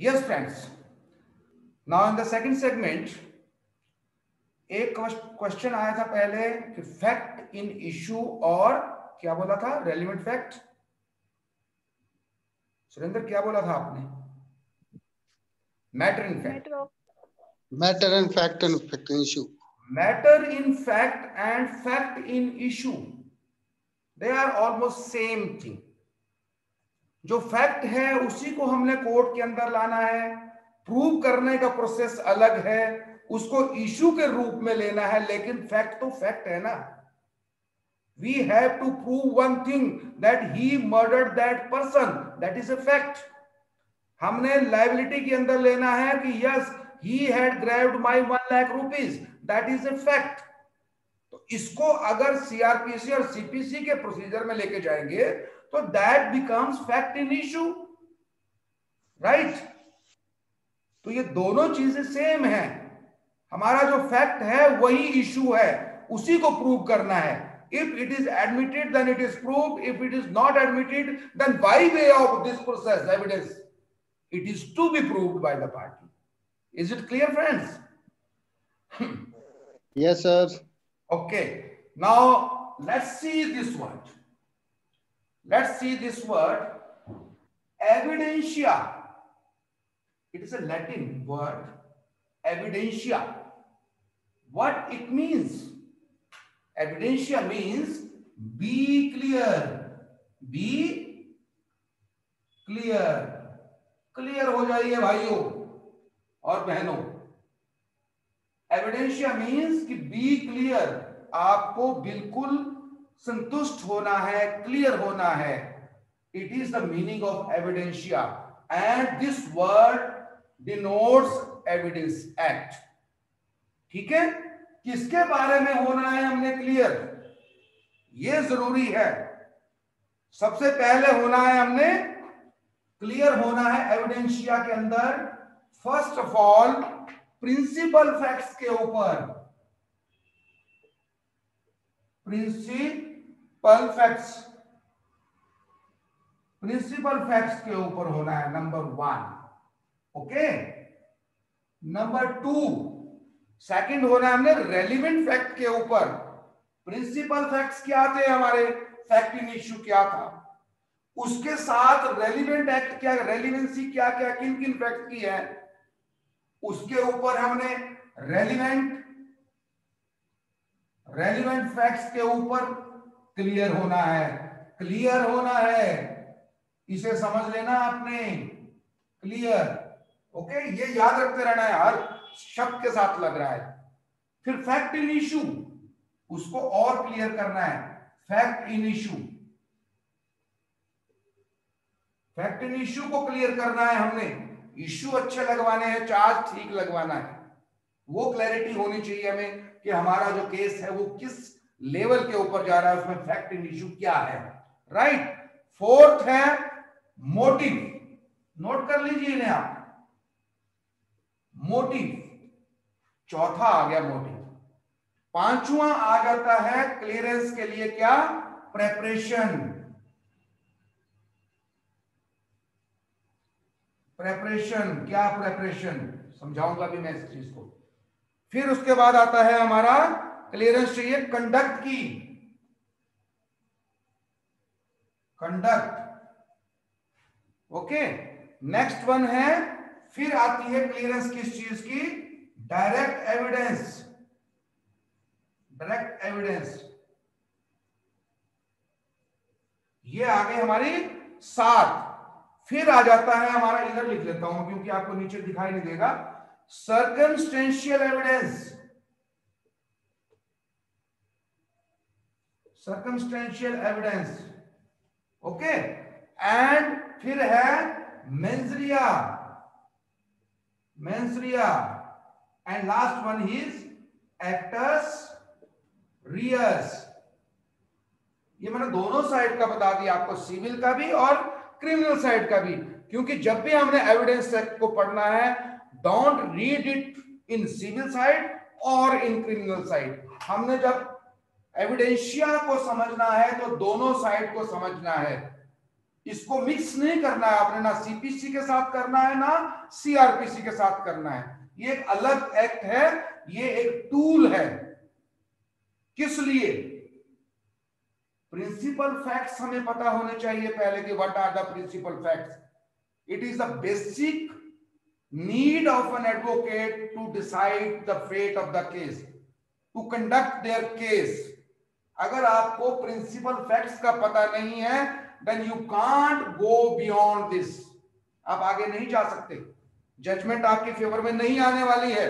Yes, friends. Now in the second segment, एक question आया था पहले कि फैक्ट इन इशू और क्या बोला था, रेलिवेंट फैक्ट। सुरेंद्र क्या बोला था आपने? Matter in fact, matter and fact and fact in issue, matter in fact and fact in issue, they are almost same thing. जो फैक्ट है उसी को हमने कोर्ट के अंदर लाना है, प्रूव करने का प्रोसेस अलग है, उसको इशू के रूप में लेना है, लेकिन फैक्ट तो फैक्ट है ना। We have to prove one thing that he murdered that person, that is a fact. हमने लाइबिलिटी के अंदर लेना है कि yes he had grabbed my 1 lakh rupees, that is a fact. तो इसको अगर सीआरपीसी और सीपीसी के प्रोसीजर में लेके जाएंगे तो that becomes fact in issue, right? तो ये दोनों चीजें सेम है। हमारा जो फैक्ट है वही इशू है, उसी को प्रूव करना है। If it is admitted, then it is proved. If it is not admitted, then by way of this process, evidence, it is to be proved by the party. Is it clear, friends? yes sir. Okay. Now let's see this word. Let's see this word, evidentia. It is a Latin word, evidentia. What it means? Evidentia means be clear, be clear, clear हो जाइए भाइयों और बहनों। Evidentia means कि be clear, आपको बिल्कुल संतुष्ट होना है, क्लियर होना है। It is the meaning of evidentia, and this word denotes evidence act. ठीक है, किसके बारे में होना है हमने क्लियर, ये जरूरी है। सबसे पहले होना है हमने क्लियर होना है एविडेंशिया के अंदर, first of all principal facts के ऊपर, प्रिंसिपल फैक्ट्स के ऊपर होना है, नंबर 1। ओके, नंबर 2 सेकंड होना है हमने रेलिवेंट फैक्ट के ऊपर। प्रिंसिपल फैक्ट्स क्या थे हमारे, फैक्ट इन इश्यू क्या था, उसके साथ रेलिवेंट एक्ट क्या, रेलिवेंसी क्या क्या किन किन फैक्ट की है, उसके ऊपर हमने रेलिवेंट फैक्ट्स के ऊपर क्लियर होना है, क्लियर होना है, इसे समझ लेना आपने, क्लियर। ओके, ये याद रखते रहना है, हर शब्द के साथ लग रहा है। फिर फैक्ट इन इशू, उसको और क्लियर करना है, fact in issue, fact in issue को क्लियर करना है हमने। इशू अच्छे लगवाने हैं, चार्ज ठीक लगवाना है, वो क्लैरिटी होनी चाहिए हमें कि हमारा जो केस है वो किस लेवल के ऊपर जा रहा है, उसमें फैक्ट इन इशू क्या है, राइट। फोर्थ है मोटिव, नोट कर लीजिए इन्हें आप, मोटिव चौथा आ गया मोटिव। पांचवा आ जाता है क्लियरेंस के लिए क्या, प्रेपरेशन, प्रेपरेशन क्या, प्रेपरेशन समझाऊंगा भी मैं इस चीज को। फिर उसके बाद आता है हमारा क्लियरेंस चाहिए कंडक्ट की, कंडक्ट। ओके, नेक्स्ट वन है, फिर आती है क्लियरेंस किस चीज की, डायरेक्ट एविडेंस, डायरेक्ट एविडेंस। ये आ गई हमारी 7। फिर आ जाता है हमारा, इधर लिख लेता हूं क्योंकि आपको नीचे दिखाई नहीं देगा, circumstantial evidence, circumstantial evidence. Okay, and फिर है mens rea, mens rea, and last one is actus reus. ये मैंने दोनों साइड का बता दिया आपको, सिविल का भी और क्रिमिनल साइड का भी, क्योंकि जब भी हमने एविडेंस एक्ट को पढ़ना है, don't read it in civil side और इन क्रिमिनल साइड। हमने जब एविडेंशिया को समझना है तो दोनों साइड को समझना है, इसको मिक्स नहीं करना है आपने, ना सीपीसी के साथ करना है ना सीआरपीसी के साथ करना है। ये एक अलग एक्ट है, ये एक टूल है। किस लिए? प्रिंसिपल फैक्ट्स हमें पता होने चाहिए पहले कि what are the principal facts. It is the basic need of an advocate to decide the fate of the case, to conduct their case. अगर आपको प्रिंसिपल फैक्ट्स का पता नहीं है, then you can't go beyond this. आप आगे नहीं जा सकते, जजमेंट आपके फेवर में नहीं आने वाली है।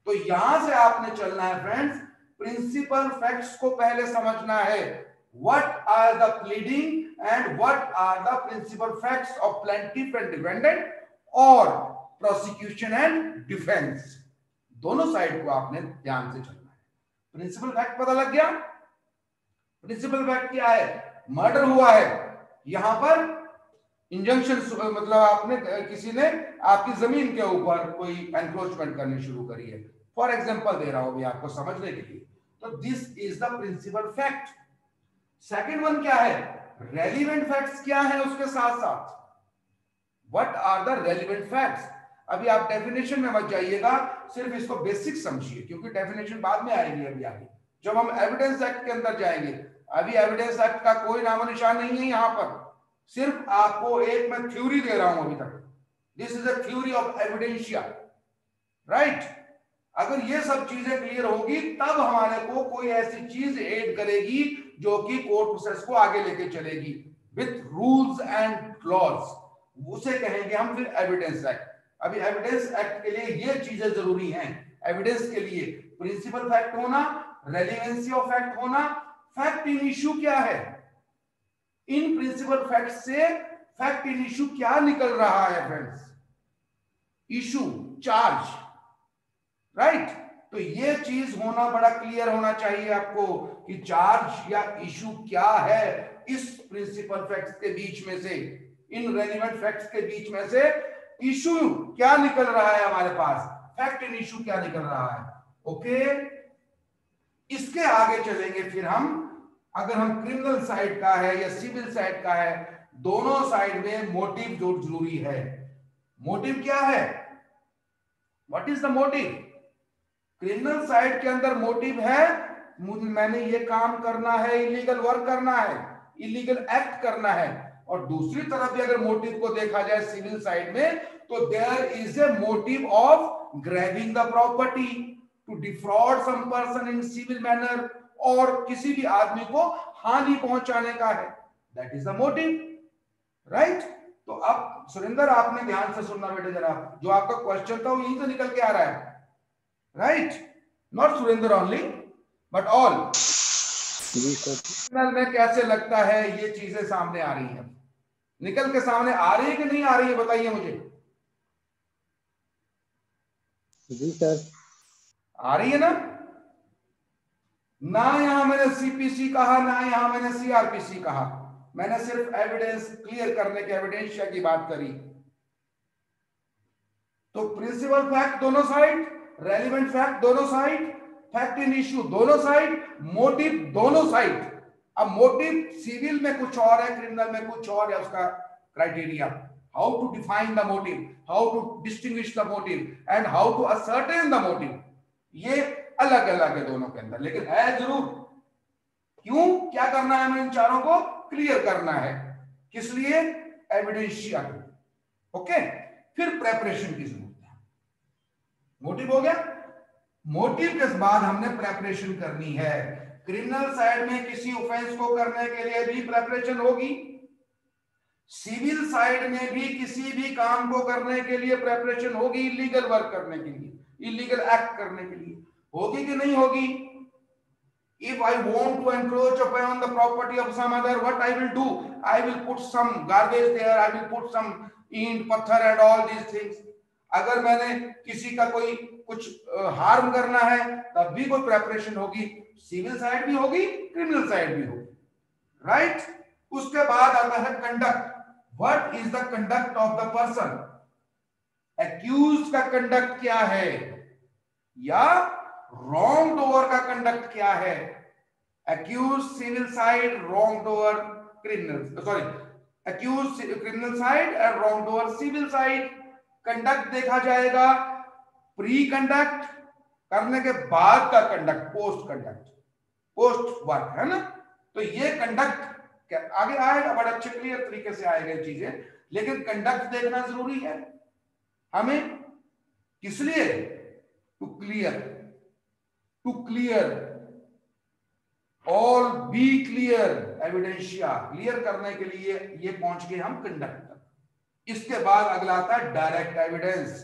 तो यहां से आपने चलना है फ्रेंड्स, प्रिंसिपल फैक्ट्स को पहले समझना है। What are the pleading and what are the principal facts of plaintiff and defendant और प्रोसिक्यूशन एंड डिफेंस। दोनों साइड को आपने ध्यान से चलना है। प्रिंसिपल फैक्ट पता लग गया। प्रिंसिपल फैक्ट क्या है? मर्डर हुआ है, यहां पर इंजंक्शन, मतलब आपने, किसी ने आपकी जमीन के ऊपर कोई एनक्रोचमेंट करनी शुरू करी है। फॉर एग्जांपल दे रहा हूं भी आपको समझने के लिए। तो this is the principal fact. Second one क्या है? रेलिवेंट फैक्ट्स क्या है उसके साथ साथ। What are the relevant facts? अभी आप डेफिनेशन में मत जाइएगा, सिर्फ इसको बेसिक समझिए, क्योंकि डेफिनेशन बाद में आएगी अभी आगे जब हम एविडेंस एक्ट के अंदर जाएंगे। अभी एविडेंस एक्ट का कोई नामो निशान नहीं है यहां पर, सिर्फ आपको एक मैं थ्योरी दे रहा हूं अभी तक। This is a theory of evidentia, right. अगर ये सब चीजें क्लियर होगी तब हमारे को कोई ऐसी चीज एड करेगी जो कि कोर्ट प्रोसेस को आगे लेके चलेगी विथ रूल्स एंड लॉज, उसे कहेंगे हम फिर एविडेंस एक्ट। अभी एविडेंस एक्ट के लिए ये चीजें जरूरी हैं। एविडेंस के लिए प्रिंसिपल फैक्ट होना, रेलेवेंसी ऑफ फैक्ट होना। फैक्ट इन इश्यू क्या है? इन प्रिंसिपल फैक्ट से फैक्ट इन इश्यू क्या निकल रहा है फ्रेंड्स? Issue, charge, right. तो ये चीज होना बड़ा क्लियर होना चाहिए आपको कि चार्ज या इश्यू क्या है इस प्रिंसिपल फैक्ट्स के बीच में से, इन रेलिवेंट फैक्ट्स के बीच में से इश्यू क्या निकल रहा है हमारे पास, फैक्ट इन इश्यू क्या निकल रहा है। ओके, इसके आगे चलेंगे फिर हम। अगर हम क्रिमिनल साइड का है या सिविल साइड का है, दोनों साइड में मोटिव जो जरूरी है। मोटिव क्या है? What is the motive? Criminal side के अंदर मोटिव है मैंने ये काम करना है, इलीगल वर्क करना है, इलीगल एक्ट करना है। और दूसरी तरफ भी अगर मोटिव को देखा जाए सिविल साइड में, तो there is a motive of grabbing the property, to defraud some person in civil manner, और किसी भी आदमी को हानि पहुंचाने का है। That is the motive, right. तो अब सुरेंद्र आपने ध्यान से सुनना बेटे जरा, जो आपका क्वेश्चन था वो यहीं से निकल के आ रहा है, right. Not Surendra only but all. Criminal में कैसे लगता है ये चीजें सामने आ रही हैं, निकल के सामने आ रही है कि नहीं आ रही है, बताइए मुझे। जी सर, आ रही है ना? ना यहां मैंने सीपीसी कहा, ना यहां मैंने सीआरपीसी कहा, मैंने सिर्फ एविडेंस क्लियर करने के एविडेंशिया की बात करी। तो प्रिंसिपल फैक्ट दोनों साइड, रेलिवेंट फैक्ट दोनों साइड, फैक्ट इन इश्यू दोनों साइड, मोटिव दोनों साइड। अब मोटिव सिविल में कुछ और है, क्रिमिनल में कुछ और है उसका criteria. How to define the motive, how to distinguish the motive and how to ascertain the motive, ये अलग अलग है दोनों के अंदर, लेकिन है जरूर। क्यों, क्या करना है हमें? इन चारों को क्लियर करना है। किस लिए? एविडेंशिया। ओके, फिर प्रेपरेशन की जरूरत है। मोटिव हो गया, मोटिव के बाद हमने प्रेपरेशन करनी है। क्रिमिनल साइड में किसी ऑफेंस को करने के लिए भी प्रेपरेशन होगी, सिविल साइड में भी किसी भी काम को करने के लिए प्रेपरेशन होगी, इलीगल वर्क करने के लिए, इलीगल एक्ट करने के लिए होगी कि नहीं होगी? If I want to encroach upon the property of some other, what I will do? I will put some garbage there, I will put some ईंट पत्थर and all these things. अगर मैंने किसी का कोई कुछ हार्म करना है तब भी कोई प्रेपरेशन होगी, सिविल साइड भी होगी, क्रिमिनल साइड भी होगी, राइट। उसके बाद आता है conduct. What is the conduct of the person? Accused का कंडक्ट क्या है, या रॉन्ग डूअर का कंडक्ट क्या है? Accuse civil side, wrongdoer criminal, sorry accuse criminal side and wrongdoer civil side. Conduct देखा जाएगा, प्री कंडक्ट करने के बाद का conduct, post conduct, post work, है ना। तो ये कंडक्ट आगे आएगा, बड़े अच्छे क्लियर तरीके से आएगा ये चीजें, लेकिन कंडक्ट देखना जरूरी है हमें। किस लिए? To clear all be clear evidentia, clear करने के लिए ये पहुंच गए हम कंडक्ट तक। इसके बाद अगला आता है direct evidence.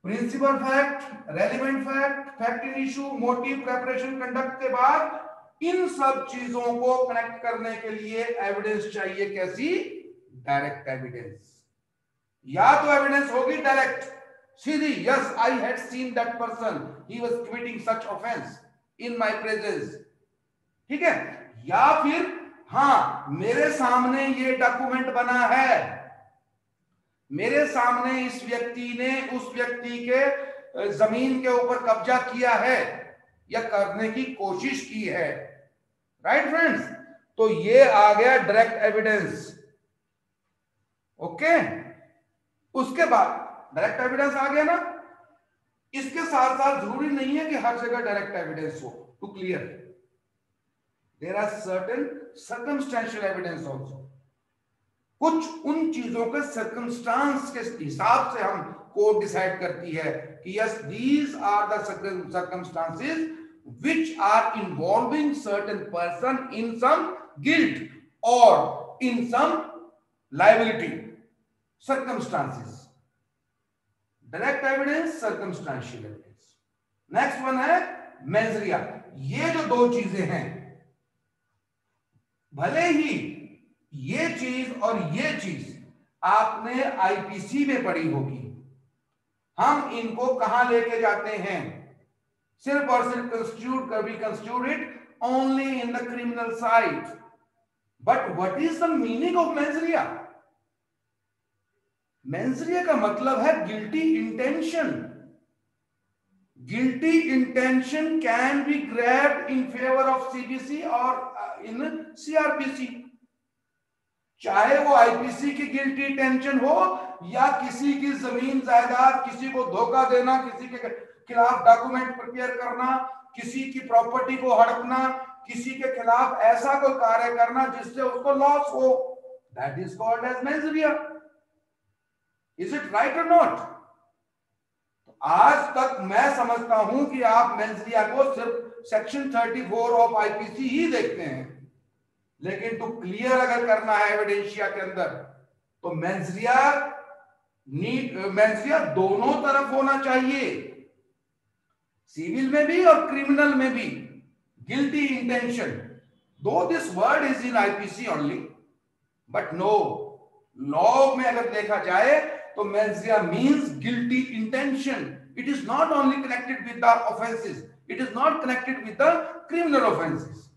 Principal fact, relevant fact, fact in issue, motive, preparation, conduct के बाद इन सब चीजों को कनेक्ट करने के लिए एविडेंस चाहिए। कैसी? Direct evidence. या तो एविडेंस होगी direct, Sidhi, yes I had seen that person, he was committing such offence in my presence, ठीक है। या फिर हां, मेरे सामने ये डॉक्यूमेंट बना है, मेरे सामने इस व्यक्ति ने उस व्यक्ति के जमीन के ऊपर कब्जा किया है या करने की कोशिश की है, राइट फ्रेंड्स। तो ये आ गया डायरेक्ट एविडेंस। ओके, उसके बाद डायरेक्ट एविडेंस आ गया ना। इसके साथ साथ जरूरी नहीं है कि हर जगह डायरेक्ट एविडेंस हो to clear, there are certain circumstantial evidence also. कुछ उन चीजों के सर्कमस्टांस के हिसाब से हम कोर्ट डिसाइड करती है कि yes these are the circumstances which are involving certain person in some guilt और in some liability. Circumstances, direct evidence, circumstantial evidence. Next one है मेंजरिया। ये जो दो चीजें हैं, भले ही ये चीज और ये चीज आपने आईपीसी में पढ़ी होगी, हम इनको कहां लेके जाते हैं? सिर्फ और सिर्फ constitute it only in the criminal side. But what is the meaning of मेंजरिया? मेंजरिया का मतलब है guilty intention. Guilty intention can be grabbed in favour of CBC और इन सीआरपीसी। चाहे वो आईपीसी की गिल्टी इंटेंशन हो या किसी की जमीन जायदाद, किसी को धोखा देना, किसी के खिलाफ डॉक्यूमेंट प्रिपेयर करना, किसी की प्रॉपर्टी को हड़पना, किसी के खिलाफ ऐसा कोई कार्य करना जिससे उसको लॉस हो, that is called as mens rea. Is it right और नॉट? आज तक मैं समझता हूं कि आप मेंजरिया को सिर्फ सेक्शन 34 ऑफ आईपीसी ही देखते हैं, लेकिन टू क्लियर अगर करना है एविडेंशिया के अंदर तो मेंजरिया दोनों तरफ होना चाहिए, सिविल में भी और क्रिमिनल में भी। Guilty intention, though this word is in IPC only, but no, law में अगर देखा जाए तो mens rea means guilty intention. It is not only connected with the offences, it is not connected with the criminal offences.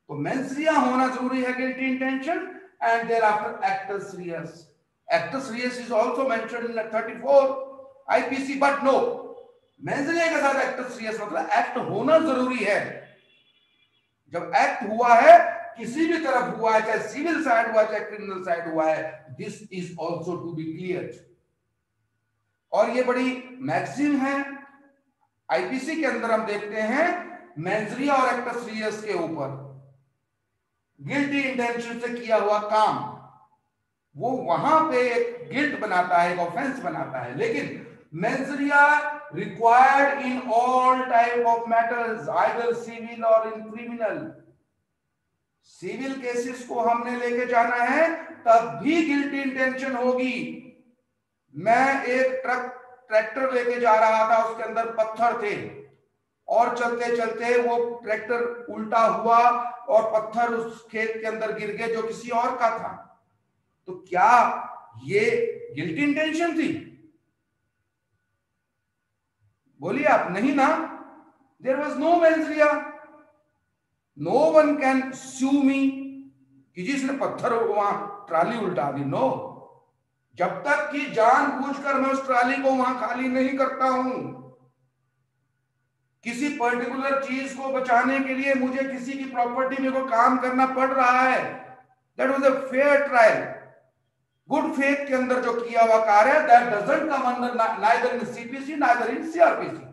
तो mens rea होना जरूरी है, guilty intention, and thereafter actus reus. Actus reus is also mentioned in 34 IPC, but no, मेंजरिया के साथ actus reus मतलब act होना जरूरी है। जब एक्ट हुआ है, किसी भी तरफ हुआ है, चाहे सिविल साइड हुआ चाहे क्रिमिनल साइड हुआ है, this is also to be clear. और ये बड़ी मैक्सिम है आईपीसी के अंदर, हम देखते हैं मेंजरिया और एक्टस रियस के ऊपर गिल्टी इंटेंशन से किया हुआ काम वो वहां पे एक गिल्ट बनाता है, एक ऑफेंस बनाता है। लेकिन mens rea required in all type of matters, either civil और इन क्रिमिनल। सिविल केसेस को हमने लेके जाना है तब भी गिल्टी इंटेंशन होगी। मैं एक ट्रैक्टर लेके जा रहा था, उसके अंदर पत्थर थे और चलते चलते वो ट्रैक्टर उल्टा हुआ और पत्थर उस खेत के अंदर गिर गए जो किसी और का था। तो क्या ये गिल्टी इंटेंशन थी? बोलिए आप, नहीं ना। There was no mens rea, no one can sue me कि जिसने पत्थर वहां ट्राली उल्टा दी। नो, जब तक कि जानबूझकर मैं उस ट्राली को वहां खाली नहीं करता हूं, किसी पर्टिकुलर चीज को बचाने के लिए मुझे किसी की प्रॉपर्टी में को काम करना पड़ रहा है, that was a fair trial, good faith के अंदर जो किया हुआ कार्य, that doesn't come under neither in CPC, neither in CrPC,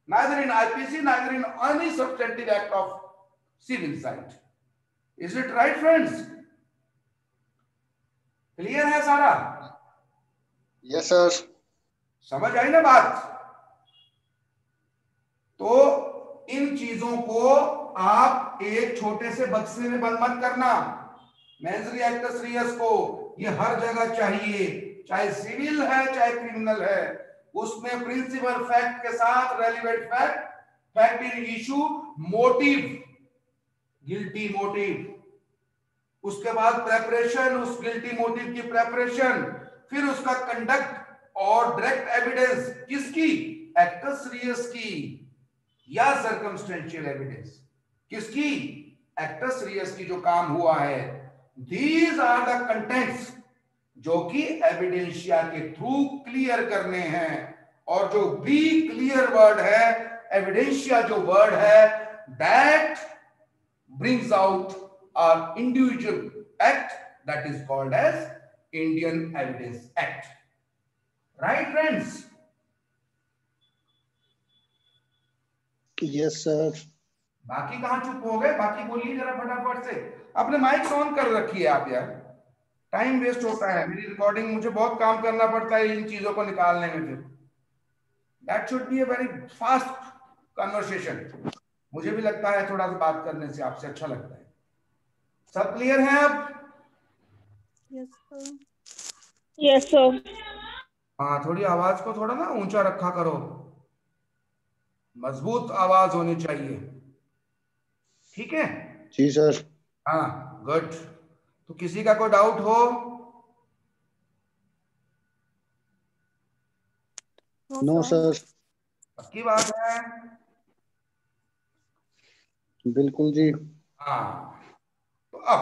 neither in IPC, neither in any substantive act of civil side. Is it right friends? Clear है सारा? Yes sir. समझ आई ना बात? तो इन चीजों को आप एक छोटे से बक्से में बंद मत करना. मेंस एक्टस रियस को ये हर जगह चाहिए, चाहे सिविल है चाहे क्रिमिनल है. उसमें प्रिंसिपल फैक्ट के साथ relevant fact, fact in issue, motive, guilty motive, उसके बाद प्रेपरेशन, उस गिल्टी मोटिव की प्रेपरेशन, फिर उसका कंडक्ट और डायरेक्ट एविडेंस किसकी? एक्टस रियस की, या सर्कमस्टेंशियल एविडेंस किसकी? एक्टस रियस की जो काम हुआ है. दीज आर द कंटेंट्स जो कि एविडेंशिया के थ्रू क्लियर करने हैं. और जो बी क्लियर वर्ड है, एविडेंशिया जो वर्ड है, that brings out an individual act that is called as Indian Evidence Act. Right friends? Yes sir. बाकी कहां चुप हो गए? बाकी बोलिए जरा फटाफट से. अपने माइक ऑन कर रखिए आप यार, टाइम वेस्ट होता है. मेरी रिकॉर्डिंग, मुझे बहुत काम करना पड़ता है इन चीजों को निकालने में. फिर that should be a very fast conversation. मुझे भी लगता है थोड़ा सा बात करने से आपसे अच्छा लगता है. सब क्लियर है अब? Yes sir. हाँ, थोड़ी आवाज को थोड़ा ना ऊंचा रखा करो, मजबूत आवाज होनी चाहिए. ठीक है? जी सर. हाँ, गुड. तो किसी का कोई डाउट हो? No sir. पक्की बात है? बिल्कुल जी. हाँ. तो अब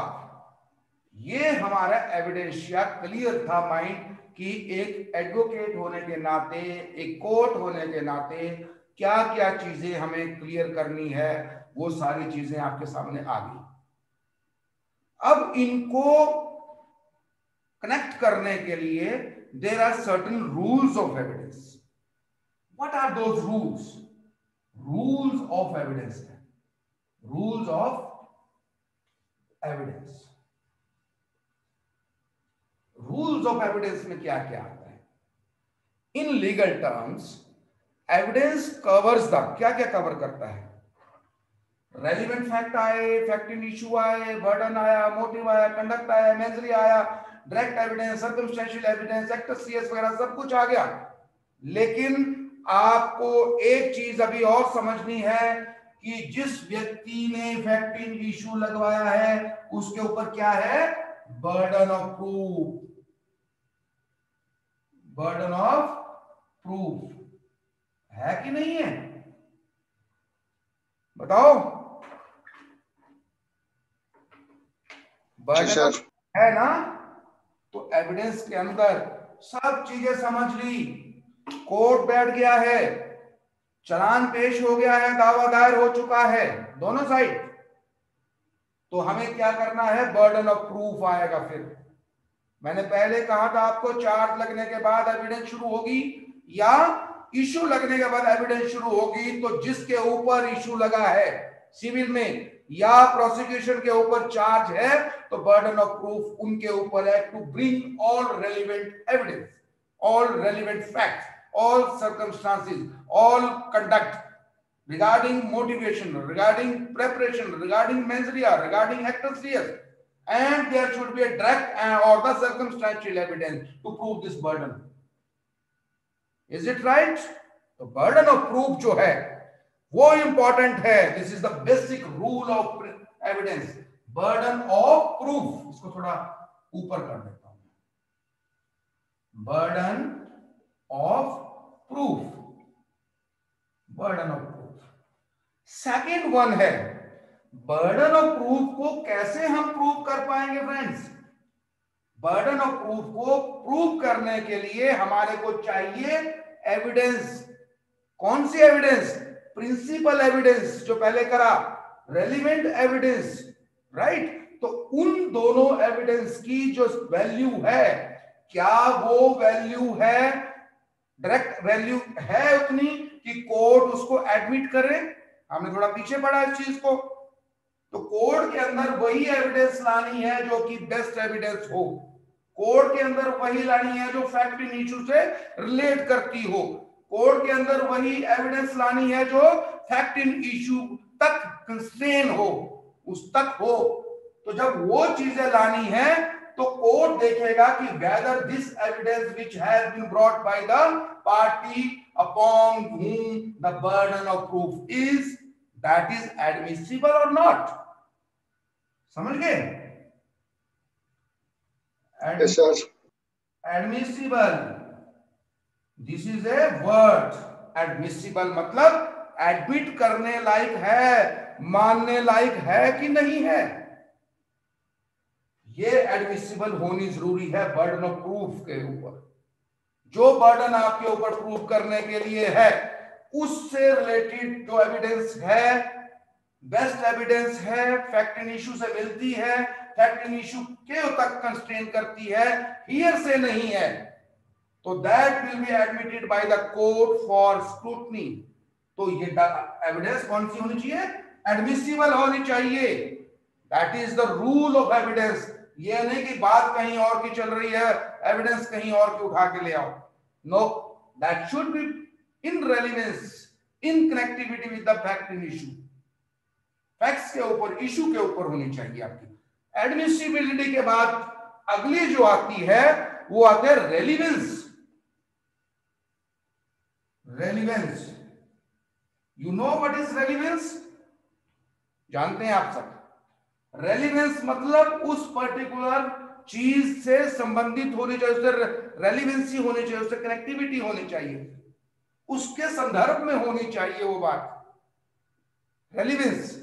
ये हमारा एविडेंशिया क्लियर था माइंड कि एक एडवोकेट होने के नाते, एक कोर्ट होने के नाते क्या क्या चीजें हमें क्लियर करनी है, वो सारी चीजें आपके सामने आ गई. अब इनको कनेक्ट करने के लिए there are certain rules of evidence. What are those rules? Rules of evidence. Rules of evidence. Rules of evidence में क्या क्या आता है? In legal terms, evidence covers the, क्या क्या कवर करता है? रेलिवेंट फैक्ट आए, फैक्ट इन इशू आए, बर्डन आया, मोटिव आया, कंडक्ट आया, मेजरी आया, direct evidence, circumstantial evidence, actus reus वगैरह सब कुछ आ गया. लेकिन आपको एक चीज अभी और समझनी है कि जिस व्यक्ति ने फैक्ट इन इशू लगवाया है उसके ऊपर क्या है? Burden of proof. Burden of proof है कि नहीं है? बताओ. बर्डन है ना? तो एविडेंस के अंदर सब चीजें समझ ली. कोर्ट बैठ गया है, चालान पेश हो गया है, दावा दायर हो चुका है दोनों साइड. तो हमें क्या करना है? बर्डन ऑफ प्रूफ आएगा. फिर मैंने पहले कहा था आपको, चार्ज लगने के बाद एविडेंस शुरू होगी या इशू लगने के बाद एविडेंस शुरू होगी. तो जिसके ऊपर इशू लगा है सिविल में या प्रोसिक्यूशन के ऊपर चार्ज है, तो बर्डन ऑफ प्रूफ उनके ऊपर है to bring all relevant evidence, all relevant facts, all circumstances, all conduct regarding motivation, regarding preparation, regarding mens rea, regarding actus reus, and there should be a direct or the circumstantial evidence to prove this burden. Is it right? तो burden of proof जो है वो important है. This is the basic rule of evidence. Burden of proof. इसको थोड़ा ऊपर कर देता हूं. Burden of proof. Burden of proof. Second one है, बर्डन ऑफ प्रूफ को कैसे हम प्रूव कर पाएंगे फ्रेंड्स? बर्डन ऑफ प्रूफ को प्रूव करने के लिए हमारे को चाहिए एविडेंस. कौन सी एविडेंस? प्रिंसिपल एविडेंस जो पहले करा, रेलिवेंट एविडेंस. राइट? तो उन दोनों एविडेंस की जो वैल्यू है, क्या वो वैल्यू है, डायरेक्ट वैल्यू है उतनी कि कोर्ट उसको एडमिट करे? हमने थोड़ा पीछे पढ़ा इस चीज को। तो कोर्ट के अंदर वही एविडेंस लानी है जो कि बेस्ट एविडेंस हो, कोर्ट के अंदर वही लानी है जो फैक्ट इन इशू से रिलेट करती हो, कोर्ट के अंदर वही एविडेंस लानी है जो फैक्ट इन इशू तक कंस्ट्रेन हो, उस तक हो। तो जब वो चीजें लानी है तो कोर्ट देखेगा कि whether this evidence which has been brought by the party upon whom the burden of proof is, that is admissible or not। समझ गए? Yes, sir. Admissible, this is a word। admissible मतलब admit करने लायक है, मानने लायक है कि नहीं है, ये एडमिसिबल होनी जरूरी है बर्डन ऑफ प्रूफ के ऊपर। जो बर्डन आपके ऊपर प्रूफ करने के लिए है उससे रिलेटेड जो एविडेंस है, बेस्ट एविडेंस है, फैक्ट इन इशू से मिलती है, फैक्ट इन इशू के तक कंस्ट्रेन करती है, हियर से नहीं है, तो that will be admitted by the court for scrutiny. तो ये एविडेंस कौन सी होनी चाहिए? एडमिसिबल होनी चाहिए। That is the rule of evidence. ये नहीं कि बात कहीं और की चल रही है, एविडेंस कहीं और की उठा के ले आओ। No, that should be in relevance, in connectivity with the fact in issue. Facts के ऊपर, इशू के ऊपर होनी चाहिए आपकी। एडमिसिबिलिटी के बाद अगली जो आती है वो आते हैं relevance. Relevance, you know what is relevance? जानते हैं आप सब? रेलिवेंस मतलब उस पर्टिकुलर चीज से संबंधित होनी चाहिए, उससे रेलिवेंसी होनी चाहिए, उससे कनेक्टिविटी होनी चाहिए, उसके संदर्भ में होनी चाहिए वो बात। रेलिवेंस,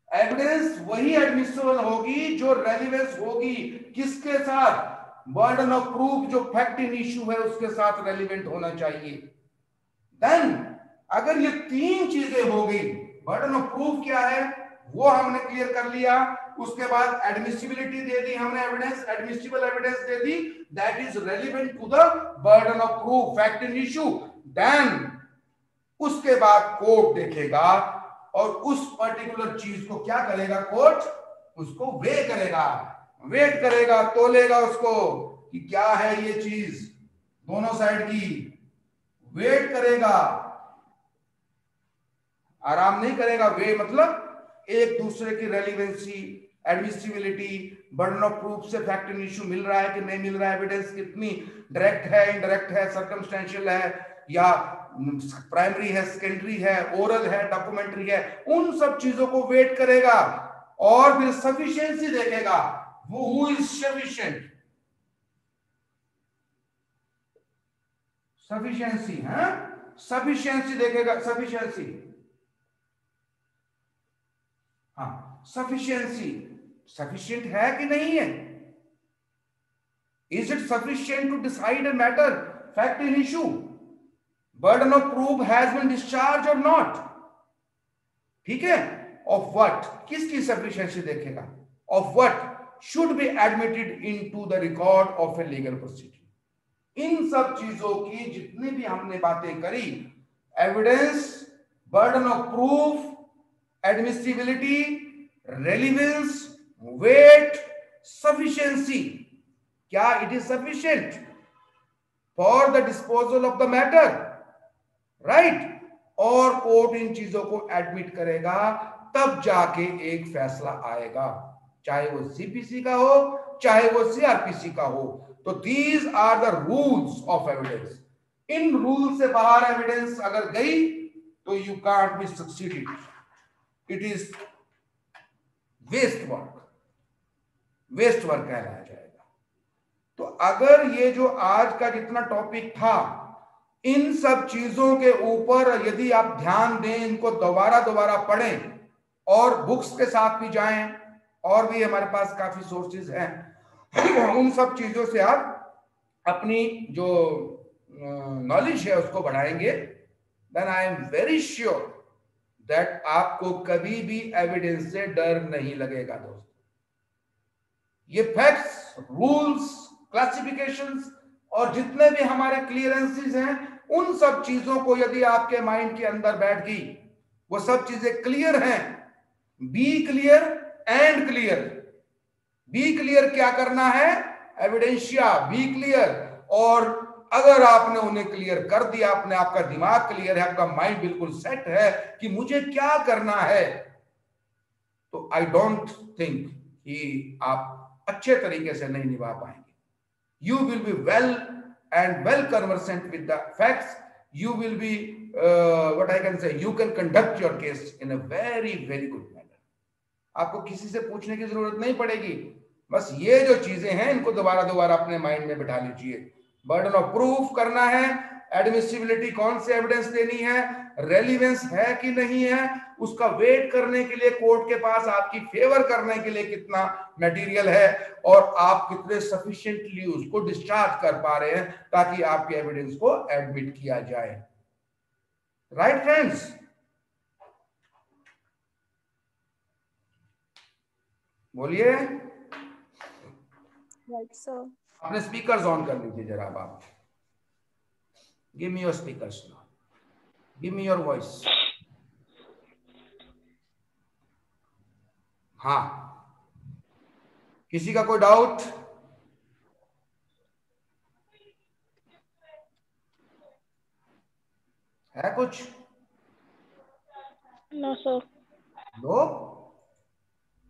एविडेंस वही एडमिसिबल होगी जो रेलिवेंस होगी किसके साथ? बर्डन ऑफ प्रूफ जो फैक्ट इन इशू है उसके साथ रेलिवेंट होना चाहिए। देन अगर ये तीन चीजें हो गई, बर्डन ऑफ प्रूफ क्या है वो हमने क्लियर कर लिया, उसके बाद एडमिसिबिलिटी दे दी हमने, एविडेंस, एडमिसिबल एविडेंस दे दी, that is relevant to the burden of proof, fact in issue. Then उसके बाद कोर्ट देखेगा और उस पर्टिकुलर चीज को क्या करेगा? कोर्ट उसको वे करेगा, वेट करेगा, तोलेगा उसको कि क्या है ये चीज, दोनों साइड की वेट करेगा, आराम नहीं करेगा। वे मतलब एक दूसरे की relevancy, admissibility, burden of proof से फैक्ट इन इशू मिल रहा है कि नहीं मिल रहा है, एविडेंस कितनी डायरेक्ट है, इनडायरेक्ट है, सर्कमस्टेंशियल है या प्राइमरी है, सेकेंडरी है, ओरल है, डॉक्यूमेंट्री है, उन सब चीजों को वेट करेगा और फिर सफिशिएंसी देखेगा, वो हु इज सफिशिएंट, सफिशिएंसी है, सफिशिएंसी देखेगा, सफिशिएंसी, हाँ सफिशिएंसी, सफिशिएंट है कि नहीं है, is it sufficient to decide a matter, fact in issue, burden of proof has been discharged or not, ठीक है, of what, किसकी sufficiency देखेगा, of what should be admitted into the record of a legal proceeding। इन सब चीजों की जितनी भी हमने बातें करी, evidence, burden of proof, admissibility, relevance, weight, sufficiency, क्या it is sufficient for the disposal of the matter, right, और कोर्ट इन चीजों को एडमिट करेगा, तब जाके एक फैसला आएगा, चाहे वो सीपीसी का हो चाहे वो सीआरपीसी का हो। तो these are the rules of evidence. इन रूल से बाहर एविडेंस अगर गई तो you can't be succeeded, it is waste work, waste work कहलाया जाएगा। तो अगर ये जो आज का जितना टॉपिक था, इन सब चीजों के ऊपर यदि आप ध्यान दें, इनको दोबारा दोबारा पढ़ें और बुक्स के साथ भी जाएं, और भी हमारे पास काफी सोर्सेज हैं, उन सब चीजों से आप अपनी जो नॉलेज है उसको बढ़ाएंगे, then I am very sure that आपको कभी भी एविडेंस से डर नहीं लगेगा दोस्तों। ये फैक्ट्स, रूल्स, क्लासिफिकेशंस और जितने भी हमारे क्लियरेंसेस हैं, उन सब चीजों को यदि आपके माइंड के अंदर बैठ गई, वो सब चीजें क्लियर हैं, be clear and clear. Be clear क्या करना है? Evidentiary, be clear. और अगर आपने उन्हें क्लियर कर दिया, आपने, आपका दिमाग क्लियर है, आपका माइंड बिल्कुल सेट है कि मुझे क्या करना है, तो आई डोंट थिंक कि आप अच्छे तरीके से नहीं निभा पाएंगे। You will be well and well conversant with the facts, you will be what I can say, you can conduct your case in a very very good manner. आपको किसी से पूछने की जरूरत नहीं पड़ेगी, बस ये जो चीजें हैं इनको दोबारा दोबारा अपने माइंड में बिठा लीजिए। बर्डन ऑफ प्रूफ करना है, एडमिसिबिलिटी कौन से एविडेंस देनी है, रेलिवेंस है कि नहीं है, उसका वेट करने के लिए कोर्ट के पास आपकी फेवर करने के लिए कितना मटेरियल है, और आप कितने सफिशिएंटली उसको डिस्चार्ज कर पा रहे हैं ताकि आपके एविडेंस को एडमिट किया जाए। Right friends? बोलिए। Right sir. अपने स्पीकर्स ऑन कर लीजिए जरा आप। Give me your speakers now, give me your voice. हाँ, किसी का कोई डाउट? है कुछ? No sir. No?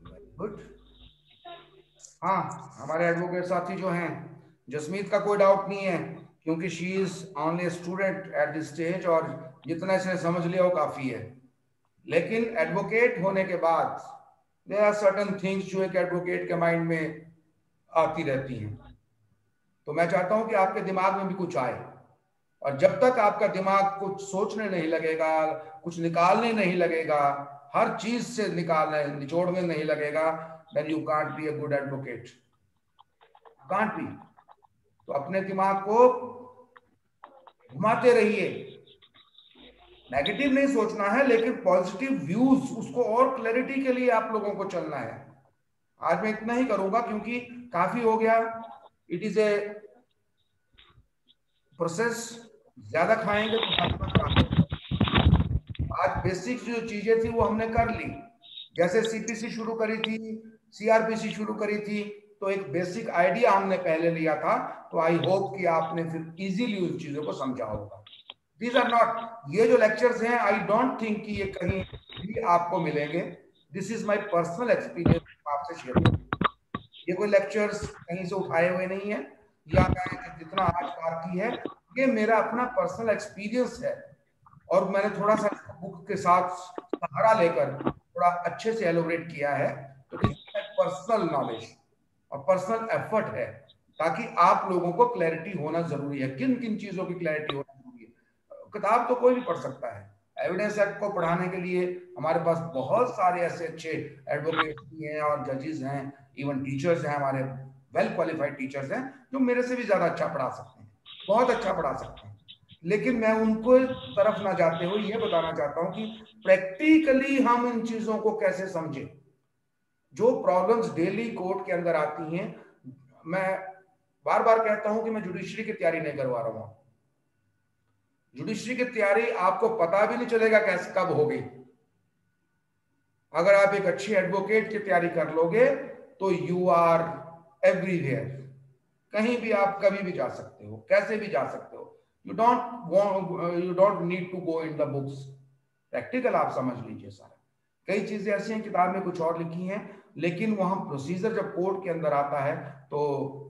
Very good. हाँ, हमारे एडवोकेट साथी जो हैं, जसमीत का कोई डाउट नहीं है क्योंकि she is only student at this stage, और जितना इसने समझ लिया वो काफी है। लेकिन एडवोकेट होने के बाद देयर आर सर्टेन थिंग्स जो एक एडवोकेट के माइंड में आती रहती हैं। तो मैं चाहता हूं कि आपके दिमाग में भी कुछ आए, और जब तक आपका दिमाग कुछ सोचने नहीं लगेगा, कुछ निकालने नहीं लगेगा, हर चीज से निकालने निचोड़ में नहीं लगेगा, then you can't be a good advocate. Can't be. तो अपने दिमाग को घुमाते रहिए, नेगेटिव नहीं सोचना है, लेकिन पॉजिटिव व्यूज, उसको और क्लैरिटी के लिए आप लोगों को चलना है। आज मैं इतना ही करूंगा क्योंकि काफी हो गया। इट इज ए प्रोसेस, ज्यादा खाएंगे तो आज बेसिक जो चीजें थी वो हमने कर ली। जैसे सीपीसी शुरू करी थी, सीआरपीसी शुरू करी थी, तो एक बेसिक आइडिया हमने पहले लिया था। तो आई होप कि आपने फिर इजीली उन चीजों को समझा होगा। दीज आर नॉट, ये जो लेक्चर्स हैं, आई डोंट थिंक कि ये कहीं भी आपको मिलेंगे। This is my personal experience, आपसे शेयर करूं। ये कोई लेक्चर्स कहीं से उठाए हुए नहीं है, या मैं जितना आज बात की है ये मेरा अपना पर्सनल एक्सपीरियंस है, और मैंने थोड़ा सा बुक के साथ सहारा लेकर थोड़ा अच्छे से एलोबरेट किया है। तो पर्सनल नॉलेज और पर्सनल एफर्ट है, ताकि आप लोगों को क्लैरिटी होना जरूरी है। किन किन चीजों की क्लैरिटी होना जरूरी है? किताब तो कोई भी पढ़ सकता है। एविडेंस एक्ट को पढ़ाने के लिए हमारे पास बहुत सारे ऐसे अच्छे एडवोकेट्स भी हैं और जजेस हैं, इवन टीचर्स हैं, हमारे वेल क्वालिफाइड टीचर्स हैं जो मेरे से भी ज्यादा अच्छा पढ़ा सकते हैं, बहुत अच्छा पढ़ा सकते हैं। लेकिन मैं उनको तरफ ना जाते हुए ये बताना चाहता हूं कि प्रैक्टिकली हम इन चीजों को कैसे समझें। जो प्रॉब्लम्स डेली कोर्ट के अंदर आती हैं, मैं बार बार कहता हूं कि मैं जुडिशरी की तैयारी नहीं करवा रहा हूं। जुडिशरी की तैयारी आपको पता भी नहीं चलेगा कैसे कब होगी। अगर आप एक अच्छी एडवोकेट की तैयारी कर लोगे तो यू आर एवरीवेयर, कहीं भी आप कभी भी जा सकते हो, कैसे भी जा सकते हो। You don't need to go in the books. Practical आप समझ लीजिए सारा। कई चीजें ऐसी हैं किताब में कुछ और लिखी हैं, लेकिन वहां प्रोसीजर जब कोर्ट के अंदर आता है तो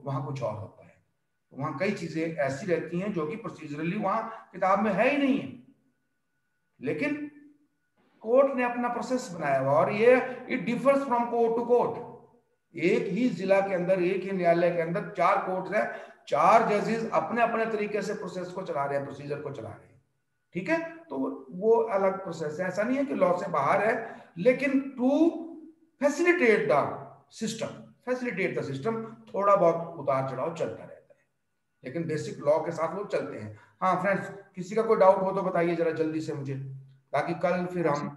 वहां कुछ और होता है। वहां कई चीजें ऐसी रहती हैं जो कि प्रोसीजरली वहां किताब में है ही नहीं है, लेकिन कोर्ट ने अपना प्रोसेस बनाया हुआ, और ये it differs from court to court. एक ही जिला के अंदर, एक ही न्यायालय के अंदर 4 कोर्ट है, 4 जजेस अपने अपने तरीके से प्रोसेस को चला रहे हैं, प्रोसीजर को चला रहे हैं। ठीक है, तो वो अलग प्रोसेस है, ऐसा नहीं है कि लॉ से बाहर है, लेकिन टू फैसिलिटेट द सिस्टम थोड़ा बहुत उतार चढ़ाव चलता रहता है, लेकिन बेसिक लॉ के साथ वो चलते हैं। हाँ फ्रेंड्स, किसी का कोई डाउट हो तो बताइए जरा जल्दी से मुझे, ताकि कल फिर हम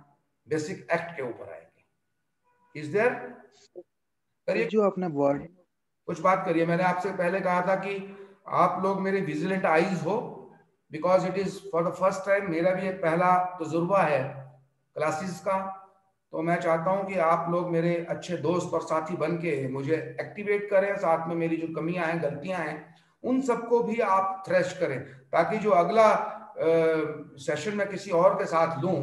बेसिक एक्ट के ऊपर आएंगे। Is there? जो आपने वर्ड कुछ बात करिए। मैंने आपसे पहले कहा था कि आप लोग मेरे विजिलेंट आईज हो, because it is for the first time, मेरा भी एक पहला तजुर्बा है क्लासेस का। तो मैं चाहता हूं कि आप लोग मेरे अच्छे दोस्त और साथी बन के मुझे एक्टिवेट करें, साथ में मेरी जो कमियां हैं, गलतियां हैं, उन सबको भी आप थ्रेश करें, ताकि जो अगला सेशन में किसी और के साथ लूं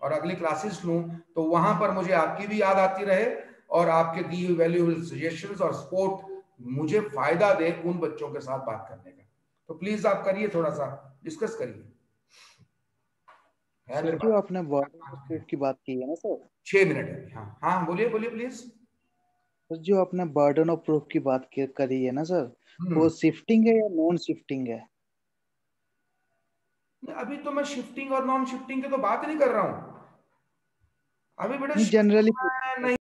और अगली क्लासेस लूं तो वहां पर मुझे आपकी भी याद आती रहे और आपके दी हुई वैल्यूएबल सजेशंस और सपोर्ट मुझे फायदा दे उन बच्चों के साथ बात करने का। तो प्लीज आप करिए, थोड़ा सा डिस्कस करिए। सर जो आपने वार्डन ऑफ प्रूफ की बात की है ना सर, 6 मिनट है। हाँ हाँ, बोलिए बोलिए प्लीज। सर जो आपने बर्डन ऑफ प्रूफ की बात करी है ना सर, वो शिफ्टिंग है या नॉन शिफ्टिंग है? अभी तो मैं शिफ्टिंग और नॉन शिफ्टिंग की तो बात नहीं कर रहा हूं। अभी बेटा जनरली नहीं